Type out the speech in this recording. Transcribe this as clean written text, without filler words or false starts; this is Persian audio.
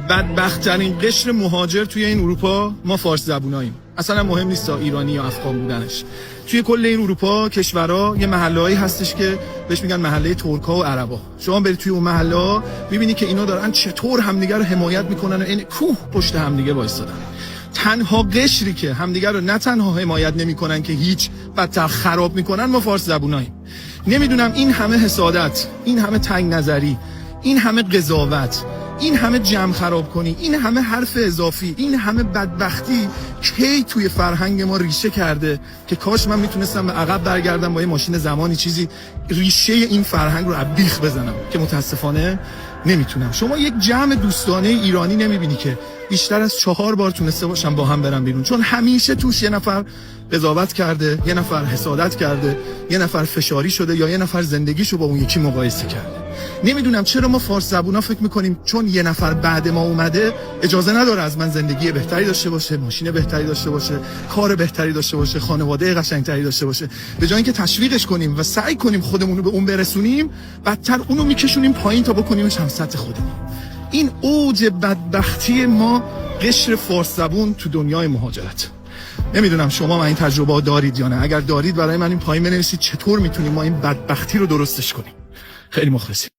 بدبخت‌ترین قشر مهاجر توی این اروپا ما فارس زبوناییم. اصلا مهم نیست ایرانی یا افغان بودنش. توی کل این اروپا کشورها یه محله‌ای هستش که بهش میگن محله ترک‌ها و عربا. شما برید توی اون محله‌ها می‌بینی که اینا دارن چطور همدیگه رو حمایت میکنن و این کوه پشت همدیگه وایسادن. تنها قشری که همدیگه رو نه تنها حمایت نمیکنن که هیچ بدتر خراب میکنن ما فارس زبوناییم. نمیدونم این همه حسادت، این همه تنگ نظری، این همه قضاوت، این همه جمع خراب کنی، این همه حرف اضافی، این همه بدبختی کی توی فرهنگ ما ریشه کرده که کاش من میتونستم به عقب برگردم با یه ماشین زمانی چیزی ریشه این فرهنگ رو عبیخ بزنم که متاسفانه نمیتونم. شما یک جمع دوستانه ایرانی نمیبینی که بیشتر از 4 بار تونسته باشن با هم برن بیرون، چون همیشه توش یه نفر قضاوت کرده، یه نفر حسادت کرده، یه نفر فشاری شده یا یه نفر زندگیشو با اون یکی مقایسه کرده. نمیدونم چرا ما فارس زبونا فکر میکنیم چون یه نفر بعد ما اومده اجازه نداره از من زندگی بهتری داشته باشه، ماشین بهتری داشته باشه، کار بهتری داشته باشه، خانواده قشنگتری داشته باشه. به جای اینکه تشویقش کنیم و سعی کنیم خودمون رو به اون برسونیم، بدتر اونو میکشونیم پایین تا بکنیمش هم سطح خودمون. این اوج بدبختی ما قشر فارس زبون تو دنیای مهاجرت. نمیدونم شما این تجربه دارید یا نه. اگر دارید برای من این پایین بنویسید چطور میتونیم ما این بدبختی رو درستش کنیم. خیلی مخلصیم.